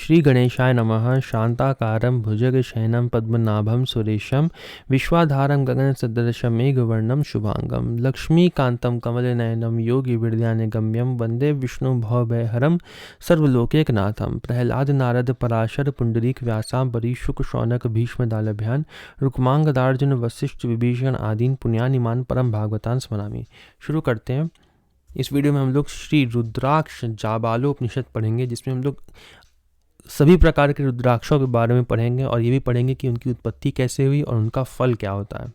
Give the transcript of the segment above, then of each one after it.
श्री गणेशाय नमः। शांताकारं भुजगशयनं पद्मनाभं सुरेशं विश्वाधारं गगनसदृशं मेघवर्णं शुभांगं लक्ष्मीकान्तं कमलनयनं योगिविद्यानिगम्यं वन्दे विष्णुं भवभयहरं सर्वलोकैकनाथं। प्रह्लाद नारद पराशर पुंडरीक व्यासांबरी शुक शौनक भीष्मदालभ्यान् रुक्मांगदार्जुन वशिष्ठ विभीषण आदीन पुण्यानिमान परम भागवतान स्मरामि। शुरू करते हैं। इस वीडियो में हम लोग श्री रुद्राक्ष जाबालोपनिषद पढ़ेंगे, जिसमें हम लोग सभी प्रकार के रुद्राक्षों के बारे में पढ़ेंगे और ये भी पढ़ेंगे कि उनकी उत्पत्ति कैसे हुई और उनका फल क्या होता है।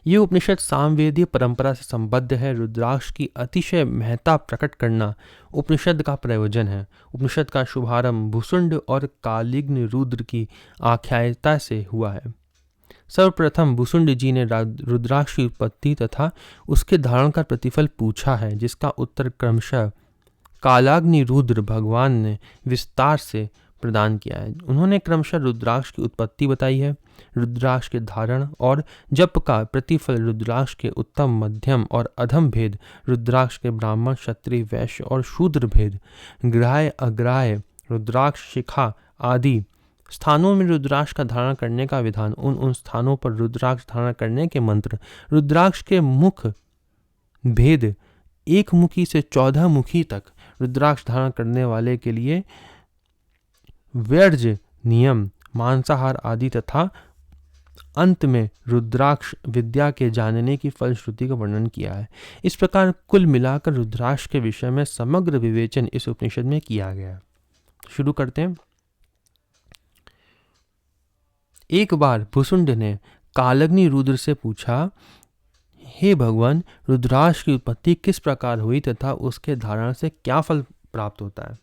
ये उपनिषद सामवेदीय परंपरा से संबद्ध है। रुद्राक्ष की अतिशय महत्ता प्रकट करना उपनिषद का प्रयोजन है। उपनिषद का शुभारंभ भूसुंड और कालिग्न रुद्र की आख्यायिका से हुआ है। सर्वप्रथम भूसुंड जी ने रुद्राक्ष की उत्पत्ति तथा उसके धारण का प्रतिफल पूछा है, जिसका उत्तर क्रमशः कालाग्नि रुद्र भगवान ने विस्तार से प्रदान किया है। उन्होंने क्रमशः रुद्राक्ष की उत्पत्ति बताई है, रुद्राक्ष के धारण और जप का प्रतिफल, रुद्राक्ष के उत्तम मध्यम और अधम भेद, रुद्राक्ष के ब्राह्मण क्षत्रिय वैश्य और शूद्र भेद, ग्राह्य अग्राह्य, रुद्राक्ष शिखा आदि स्थानों में रुद्राक्ष का धारण करने का विधान, उन स्थानों पर रुद्राक्ष धारण करने के मंत्र, रुद्राक्ष के मुख भेद, एक मुखी से 14 मुखी तक रुद्राक्ष धारण करने वाले के लिए वर्ज्य नियम, मांसाहार आदि तथा अंत में रुद्राक्ष विद्या के जानने की फलश्रुति का वर्णन किया है। इस प्रकार कुल मिलाकर रुद्राक्ष के विषय में समग्र विवेचन इस उपनिषद में किया गया है। शुरू करते हैं। एक बार भुसुंड ने कालग्नि रुद्र से पूछा, हे भगवान, रुद्राक्ष की उत्पत्ति किस प्रकार हुई तथा उसके धारण से क्या फल प्राप्त होता है?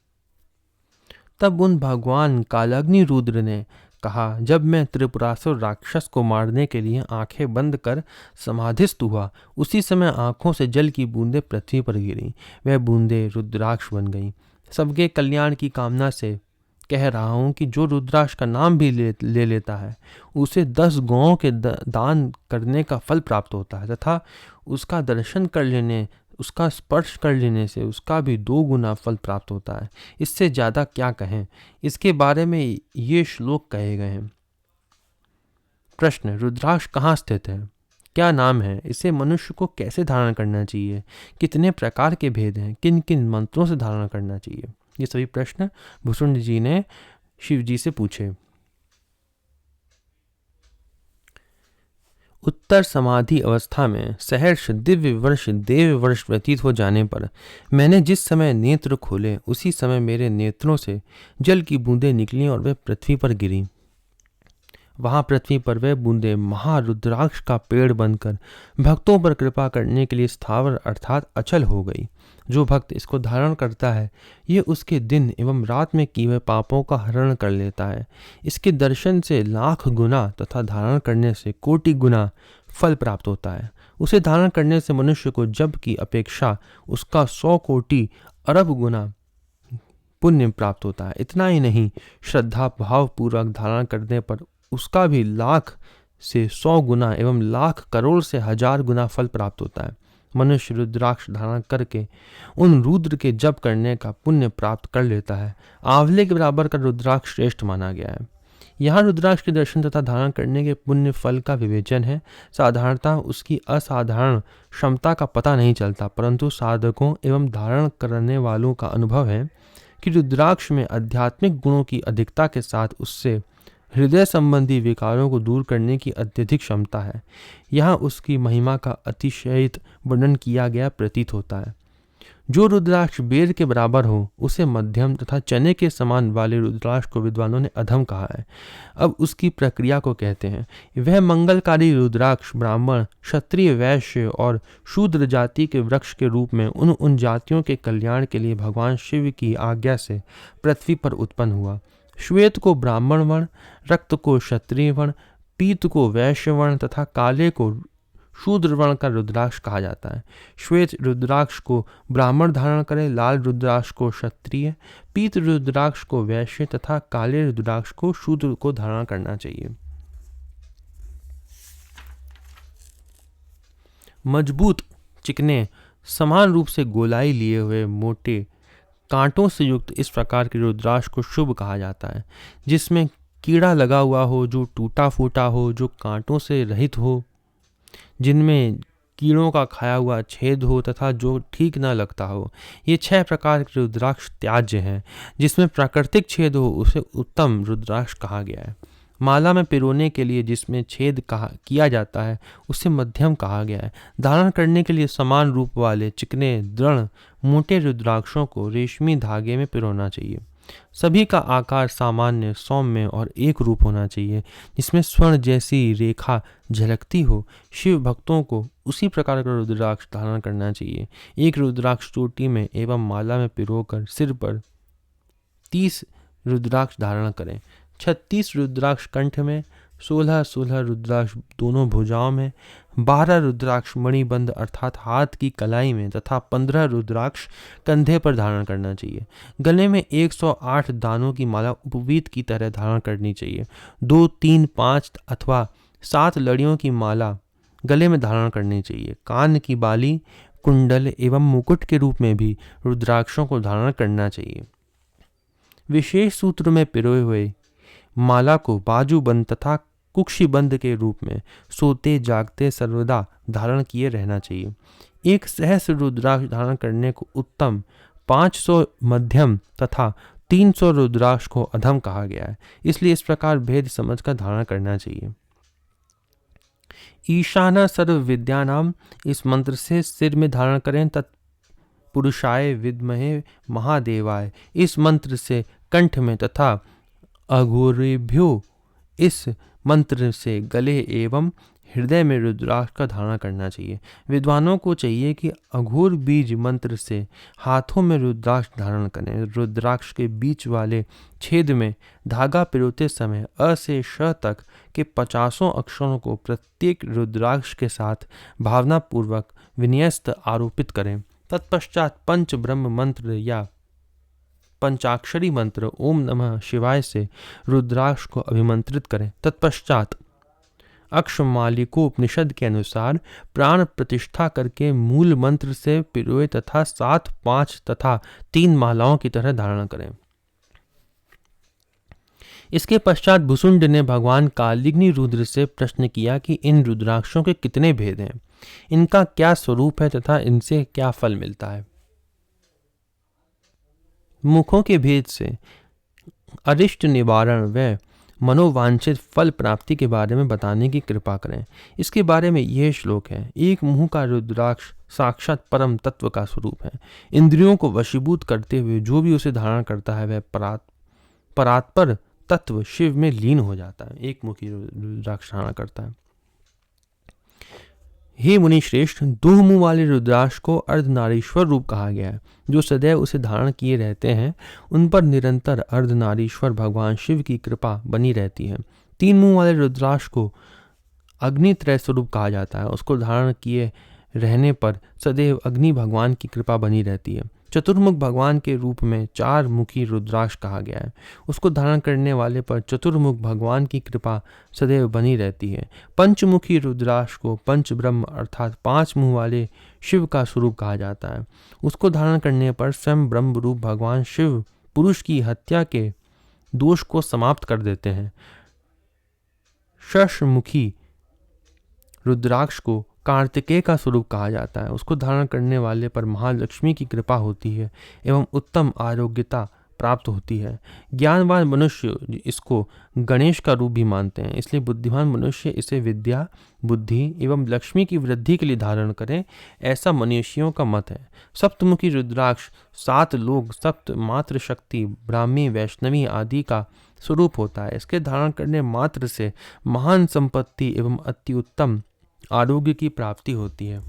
तब उन भगवान कालाग्नि रुद्र ने कहा, जब मैं त्रिपुरासुर राक्षस को मारने के लिए आंखें बंद कर समाधिस्थ हुआ, उसी समय आंखों से जल की बूंदें पृथ्वी पर गिरी। वह बूंदें रुद्राक्ष बन गईं। सबके कल्याण की कामना से कह रहा हूँ कि जो रुद्राक्ष का नाम भी ले लेता है, उसे 10 गौओं के दान करने का फल प्राप्त होता है तथा उसका दर्शन कर लेने, उसका स्पर्श कर लेने से उसका भी 2 गुना फल प्राप्त होता है। इससे ज़्यादा क्या कहें। इसके बारे में ये श्लोक कहे गए हैं। प्रश्न: रुद्राक्ष कहाँ स्थित है? क्या नाम है? इसे मनुष्य को कैसे धारण करना चाहिए? कितने प्रकार के भेद हैं? किन किन मंत्रों से धारण करना चाहिए? ये सभी प्रश्न भुसुंड जी ने शिव जी से पूछे। उत्तर समाधि अवस्था में सहर्ष दिव्य वर्ष देव वर्ष व्यतीत हो जाने पर मैंने जिस समय नेत्र खोले, उसी समय मेरे नेत्रों से जल की बूंदें निकली और वे पृथ्वी पर गिरी। वहां पृथ्वी पर वह बूंदें महारुद्राक्ष का पेड़ बनकर भक्तों पर कृपा करने के लिए स्थावर अर्थात अचल हो गई। जो भक्त इसको धारण करता है, ये उसके दिन एवं रात में किए हुए पापों का हरण कर लेता है। इसके दर्शन से लाख गुना तथा धारण करने से कोटि गुना फल प्राप्त होता है। उसे धारण करने से मनुष्य को जप की अपेक्षा उसका 100 कोटि अरब गुना पुण्य प्राप्त होता है। इतना ही नहीं, श्रद्धा भाव पूर्वक धारण करने पर उसका भी लाख से 100 गुना एवं लाख करोड़ से 1000 गुना फल प्राप्त होता है। मनुष्य रुद्राक्ष धारण करके उन रुद्र के जप करने का पुण्य प्राप्त कर लेता है। आंवले के बराबर का रुद्राक्ष श्रेष्ठ माना गया है। यहाँ रुद्राक्ष के दर्शन तथा धारण करने के पुण्य फल का विवेचन है। साधारणतः उसकी असाधारण क्षमता का पता नहीं चलता, परंतु साधकों एवं धारण करने वालों का अनुभव है कि रुद्राक्ष में आध्यात्मिक गुणों की अधिकता के साथ उससे हृदय संबंधी विकारों को दूर करने की अत्यधिक क्षमता है। यहाँ उसकी महिमा का अतिशयित वर्णन किया गया प्रतीत होता है। जो रुद्राक्ष बेर के बराबर हो, उसे मध्यम तथा चने के समान वाले रुद्राक्ष को विद्वानों ने अधम कहा है। अब उसकी प्रक्रिया को कहते हैं। वह मंगलकारी रुद्राक्ष ब्राह्मण, क्षत्रिय, वैश्य और शूद्र जाति के वृक्ष के रूप में उन जातियों के कल्याण के लिए भगवान शिव की आज्ञा से पृथ्वी पर उत्पन्न हुआ। श्वेत को ब्राह्मण वर्ण, रक्त को क्षत्रिय वर्ण, पीत को वैश्य वर्ण तथा काले को शूद्र वर्ण का रुद्राक्ष कहा जाता है। श्वेत रुद्राक्ष को ब्राह्मण धारण करे, लाल रुद्राक्ष को क्षत्रिय, पीत रुद्राक्ष को वैश्य तथा काले रुद्राक्ष को शूद्र को धारण करना चाहिए। मजबूत, चिकने, समान रूप से गोलाई लिए हुए, मोटे, कांटों से युक्त इस प्रकार के रुद्राक्ष को शुभ कहा जाता है। जिसमें कीड़ा लगा हुआ हो, जो टूटा फूटा हो, जो कांटों से रहित हो, जिनमें कीड़ों का खाया हुआ छेद हो तथा जो ठीक न लगता हो, ये 6 प्रकार के रुद्राक्ष त्याज्य हैं। जिसमें प्राकृतिक छेद हो उसे उत्तम रुद्राक्ष कहा गया है। माला में पिरोने के लिए जिसमें छेद किया जाता है उसे मध्यम कहा गया है। धारण करने के लिए समान रूप वाले चिकने दृढ़ मोटे रुद्राक्षों को रेशमी धागे में पिरोना चाहिए। सभी का आकार सामान्य, सौम्य और एक रूप होना चाहिए, जिसमें स्वर्ण जैसी रेखा झलकती हो। शिव भक्तों को उसी प्रकार का रुद्राक्ष धारण करना चाहिए। एक रुद्राक्ष चोटी में एवं माला में पिरोकर सिर पर 30 रुद्राक्ष धारण करें। 36 रुद्राक्ष कंठ में, 16 रुद्राक्ष दोनों भुजाओं में, 12 रुद्राक्ष मणिबंध अर्थात हाथ की कलाई में तथा 15 रुद्राक्ष कंधे पर धारण करना चाहिए। गले में 108 दानों की माला उपवीत की तरह धारण करनी चाहिए। 2, 3, 5 अथवा 7 लड़ियों की माला गले में धारण करनी चाहिए। कान की बाली, कुंडल एवं मुकुट के रूप में भी रुद्राक्षों को धारण करना चाहिए। विशेष सूत्र में पिरोए हुए माला को बाजूबंद तथा कुक्षिबंद के रूप में सोते जागते सर्वदा धारण किए रहना चाहिए। एक सहस्र रुद्राक्ष धारण करने को उत्तम, 500 मध्यम तथा 300 रुद्राक्ष को अधम कहा गया है। इसलिए इस प्रकार भेद समझकर धारण करना चाहिए। ईशाना सर्व विद्यानाम, इस मंत्र से सिर में धारण करें। तत्पुरुषाय विद्महे महादेवाय, इस मंत्र से कंठ में तथा अघोरेभ्यो, इस मंत्र से गले एवं हृदय में रुद्राक्ष का धारण करना चाहिए। विद्वानों को चाहिए कि अघोर बीज मंत्र से हाथों में रुद्राक्ष धारण करें। रुद्राक्ष के बीच वाले छेद में धागा पिरोते समय अ से श तक के 50 अक्षरों को प्रत्येक रुद्राक्ष के साथ भावनापूर्वक विन्यस्त आरोपित करें। तत्पश्चात पंच ब्रह्म मंत्र या पंचाक्षरी मंत्र ओम नमः शिवाय से रुद्राक्ष को अभिमंत्रित करें। तत्पश्चात अक्षमालिकोपनिषद के अनुसार प्राण प्रतिष्ठा करके मूल मंत्र से पिरोए तथा 7, 5 तथा 3 मालाओं की तरह धारण करें। इसके पश्चात भुसुंड ने भगवान कालिग्नि रुद्र से प्रश्न किया कि इन रुद्राक्षों के कितने भेद हैं, इनका क्या स्वरूप है तथा इनसे क्या फल मिलता है। मुखों के भेद से अरिष्ट निवारण व मनोवांछित फल प्राप्ति के बारे में बताने की कृपा करें। इसके बारे में यह श्लोक है। एक मुंह का रुद्राक्ष साक्षात परम तत्व का स्वरूप है। इंद्रियों को वशीभूत करते हुए जो भी उसे धारण करता है वह परात्पर तत्व शिव में लीन हो जाता है। एक मुखी रुद्राक्ष धारण करता है। हे मुनि श्रेष्ठ, 2 मुंह वाले रुद्राक्ष को अर्धनारीश्वर रूप कहा गया है। जो सदैव उसे धारण किए रहते हैं उन पर निरंतर अर्धनारीश्वर भगवान शिव की कृपा बनी रहती है। 3 मुंह वाले रुद्राक्ष को अग्नित्रय स्वरूप कहा जाता है। उसको धारण किए रहने पर सदैव अग्नि भगवान की कृपा बनी रहती है। चतुर्मुख भगवान के रूप में 4 मुखी रुद्राक्ष कहा गया है। उसको धारण करने वाले पर चतुर्मुख भगवान की कृपा सदैव बनी रहती है। पंचमुखी रुद्राक्ष को पंच ब्रह्म अर्थात 5 मुंह वाले शिव का स्वरूप कहा जाता है। उसको धारण करने पर स्वयं ब्रह्म रूप भगवान शिव पुरुष की हत्या के दोष को समाप्त कर देते हैं। षष्मुखी रुद्राक्ष को कार्तिकेय का स्वरूप कहा जाता है। उसको धारण करने वाले पर महालक्ष्मी की कृपा होती है एवं उत्तम आरोग्यता प्राप्त होती है। ज्ञानवान मनुष्य इसको गणेश का रूप भी मानते हैं, इसलिए बुद्धिमान मनुष्य इसे विद्या, बुद्धि एवं लक्ष्मी की वृद्धि के लिए धारण करें, ऐसा मनीषियों का मत है। सप्तमुखी रुद्राक्ष 7 लोक, सप्त मात्र शक्ति, ब्राह्मी, वैष्णवी आदि का स्वरूप होता है। इसके धारण करने मात्र से महान संपत्ति एवं अति उत्तम आरोग्य की प्राप्ति होती है।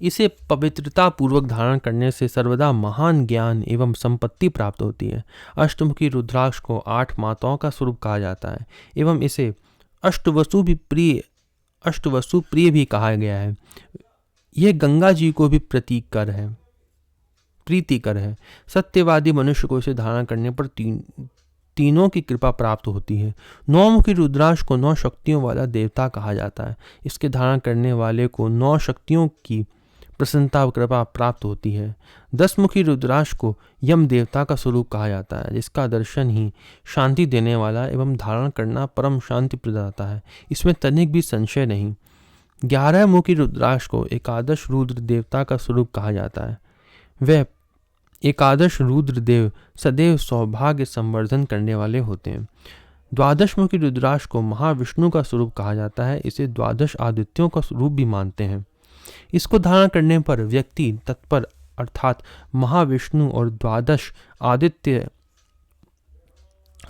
इसे पवित्रता पूर्वक धारण करने से सर्वदा महान ज्ञान एवं संपत्ति प्राप्त होती है। अष्टमुखी रुद्राक्ष को 8 माताओं का स्वरूप कहा जाता है एवं इसे अष्टवसु प्रिय भी कहा गया है। यह गंगा जी को भी प्रीतिकर है। सत्यवादी मनुष्य को इसे धारण करने पर तीनों की कृपा प्राप्त होती है। 9 मुखी रुद्राक्ष को 9 शक्तियों वाला देवता कहा जाता है। इसके धारण करने वाले को 9 शक्तियों की प्रसन्नता व कृपा प्राप्त होती है। 10 मुखी रुद्राक्ष को यम देवता का स्वरूप कहा जाता है, जिसका दर्शन ही शांति देने वाला एवं धारण करना परम शांति प्रदाता है। इसमें तनिक भी संशय नहीं। 11 मुखी रुद्राक्ष को एकादश रुद्र देवता का स्वरूप कहा जाता है। वह एकादश रुद्र देव सदैव सौभाग्य संवर्धन करने वाले होते हैं। 12 मुखी रुद्राक्ष को महाविष्णु का स्वरूप कहा जाता है। इसे 12 आदित्यों का स्वरूप भी मानते हैं। इसको धारण करने पर व्यक्ति तत्पर अर्थात महाविष्णु और 12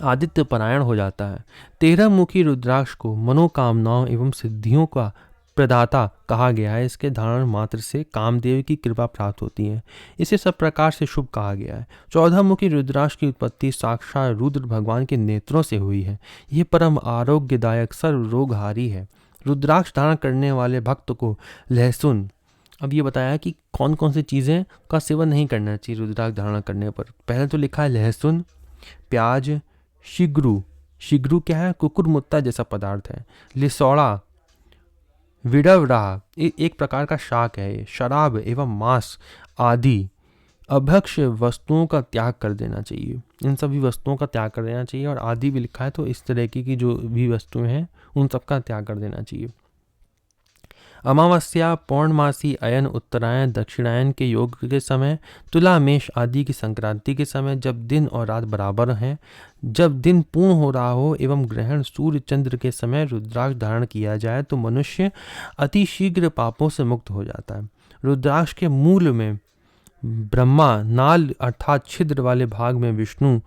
आदित्य परायण हो जाता है। 13 मुखी रुद्राक्ष को मनोकामनाओं एवं सिद्धियों का प्रदाता कहा गया है। इसके धारण मात्र से कामदेव की कृपा प्राप्त होती है। इसे सब प्रकार से शुभ कहा गया है। 14 मुखी रुद्राक्ष की उत्पत्ति साक्षात रुद्र भगवान के नेत्रों से हुई है। यह परम आरोग्यदायक सर्व रोगहारी है। रुद्राक्ष धारण करने वाले भक्त को लहसुन, अब ये बताया कि कौन कौन सी चीज़ें का सेवन नहीं करना चाहिए रुद्राक्ष धारण करने पर। पहले तो लिखा है लहसुन, प्याज, शिग्रू क्या है? कुकुरमुत्ता जैसा पदार्थ है। लिसौड़ा, विडवरा एक प्रकार का शाक है। ये शराब एवं मांस आदि अभक्ष्य वस्तुओं का त्याग कर देना चाहिए। इन सभी वस्तुओं का त्याग कर देना चाहिए। और आदि भी लिखा है, तो इस तरह की जो भी वस्तुएं हैं उन सब का त्याग कर देना चाहिए। अमावस्या, पौर्णमासी, अयन, उत्तरायण, दक्षिणायन के योग के समय, तुला, मेष आदि की संक्रांति के समय, जब दिन और रात बराबर हैं, जब दिन पूर्ण हो रहा हो एवं ग्रहण सूर्य चंद्र के समय रुद्राक्ष धारण किया जाए तो मनुष्य अति शीघ्र पापों से मुक्त हो जाता है। रुद्राक्ष के मूल में ब्रह्मा, नाल अर्थात छिद्र वाले भाग में विष्णु,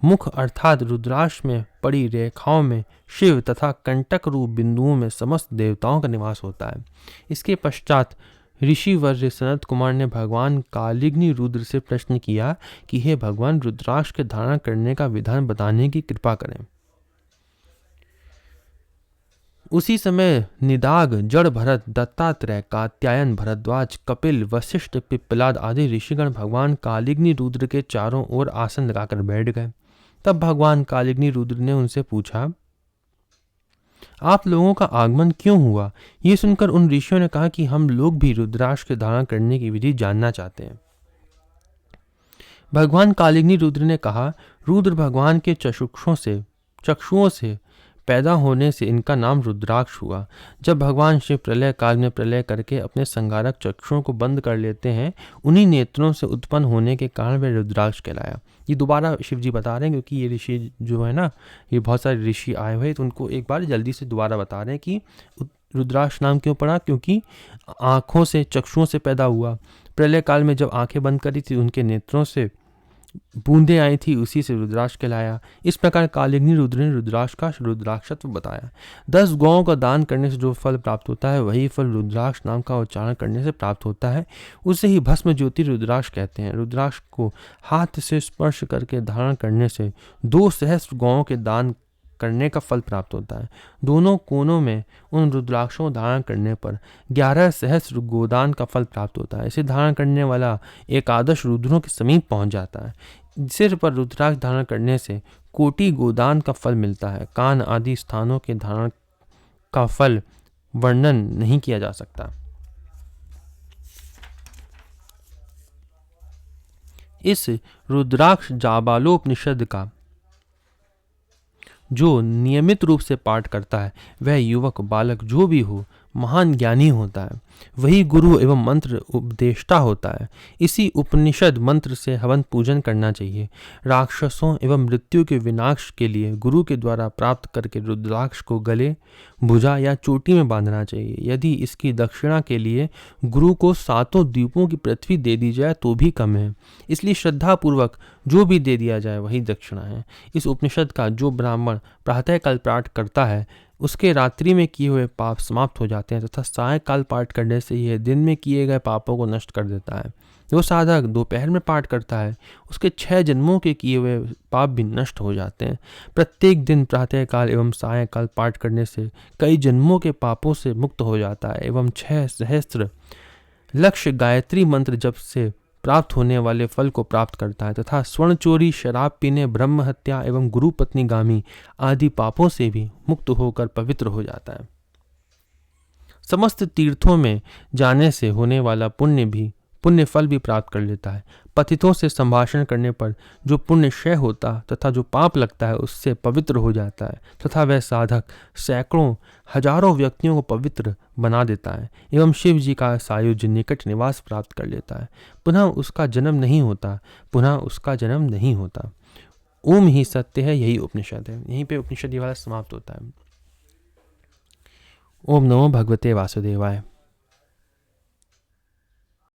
मुख अर्थात रुद्राक्ष में पड़ी रेखाओं में शिव तथा कंटक रूप बिंदुओं में समस्त देवताओं का निवास होता है। इसके पश्चात ऋषिवर्य सनत कुमार ने भगवान कालिग्नि रुद्र से प्रश्न किया कि हे भगवान, रुद्राक्ष के धारण करने का विधान बताने की कृपा करें। उसी समय निदाग, जड़ भरत, दत्तात्रेय, कात्यायन, भरद्वाज, कपिल, वशिष्ठ, पिप्पलाद आदि ऋषिगण भगवान कालिग्नि रुद्र के चारों ओर आसन लगाकर बैठ गए। तब भगवान कालिग्नि रुद्र ने उनसे पूछा, आप लोगों का आगमन क्यों हुआ? ये सुनकर उन ऋषियों ने कहा कि हम लोग भी रुद्राक्ष के धारण करने की विधि जानना चाहते हैं। भगवान कालिग्नि रुद्र ने कहा, रुद्र भगवान के चक्षुओं से पैदा होने से इनका नाम रुद्राक्ष हुआ। जब भगवान शिव प्रलय काल में प्रलय करके अपने संगारक चक्षुओं को बंद कर लेते हैं, उन्हीं नेत्रों से उत्पन्न होने के कारण वह रुद्राक्ष कहलाया। ये दोबारा शिव जी बता रहे हैं, क्योंकि ये ऋषि जो है ना, ये बहुत सारे ऋषि आए हुए, तो उनको एक बार जल्दी से दोबारा बता रहे हैं कि रुद्राक्ष नाम क्यों पड़ा, क्योंकि आँखों से, चक्षुओं से पैदा हुआ। प्रलय काल में जब आँखें बंद करी थी, उनके नेत्रों से बूंदें आई थी, उसी से रुद्राक्ष कहलाया। इस प्रकार कालिग्नि रुद्र ने रुद्राक्ष का रुद्राक्षत्व बताया। 10 गौओं का दान करने से जो फल प्राप्त होता है, वही फल रुद्राक्ष नाम का उच्चारण करने से प्राप्त होता है। उसे ही भस्म ज्योति रुद्राक्ष कहते हैं। रुद्राक्ष को हाथ से स्पर्श करके धारण करने से 2 सहस्त्र गौओं के दान करने का फल प्राप्त होता है। दोनों कोनों में उन रुद्राक्षों धारण करने पर 11 सहस्त्र गोदान का फल प्राप्त होता है। इसे धारण करने वाला एकादश रुद्रों के समीप पहुंच जाता है। सिर पर रुद्राक्ष धारण करने से कोटि गोदान का फल मिलता है। कान आदि स्थानों के धारण का फल वर्णन नहीं किया जा सकता। इस रुद्राक्ष जाबालोपनिषद का जो नियमित रूप से पाठ करता है, वह युवक बालक जो भी हो महान ज्ञानी होता है। वही गुरु एवं मंत्र उपदेष्टा होता है। इसी उपनिषद मंत्र से हवन पूजन करना चाहिए। राक्षसों एवं मृत्यु के विनाश के लिए गुरु के द्वारा प्राप्त करके रुद्राक्ष को गले, भुजा या चोटी में बांधना चाहिए। यदि इसकी दक्षिणा के लिए गुरु को 7 द्वीपों की पृथ्वी दे दी जाए तो भी कम है। इसलिए श्रद्धापूर्वक जो भी दे दिया जाए वही दक्षिणा है। इस उपनिषद का जो ब्राह्मण प्रातःकाल पाठ करता है, उसके रात्रि में किए हुए पाप समाप्त हो जाते हैं तथा सायंकाल पाठ करने से यह दिन में किए गए पापों को नष्ट कर देता है। जो साधक दोपहर में पाठ करता है, उसके 6 जन्मों के किए हुए पाप भी नष्ट हो जाते हैं। प्रत्येक दिन प्रातःकाल एवं सायंकाल पाठ करने से कई जन्मों के पापों से मुक्त हो जाता है एवं 6 सहस्त्र लक्ष्य गायत्री मंत्र जप से प्राप्त होने वाले फल को प्राप्त करता है तथा स्वर्ण चोरी, शराब पीने, ब्रह्म हत्या एवं गुरु पत्नी गामी आदि पापों से भी मुक्त होकर पवित्र हो जाता है। समस्त तीर्थों में जाने से होने वाला पुण्य फल भी प्राप्त कर लेता है। पतितों से संभाषण करने पर जो पुण्य क्षय होता तथा जो पाप लगता है उससे पवित्र हो जाता है तथा वह साधक सैकड़ों हजारों व्यक्तियों को पवित्र बना देता है एवं शिव जी का सायुज्य निकट निवास प्राप्त कर लेता है। पुनः उसका जन्म नहीं होता। ओम ही सत्य है, यही उपनिषद है। यहीं पे उपनिषद ये वाला समाप्त होता है। ओम नमो भगवते वासुदेवाय।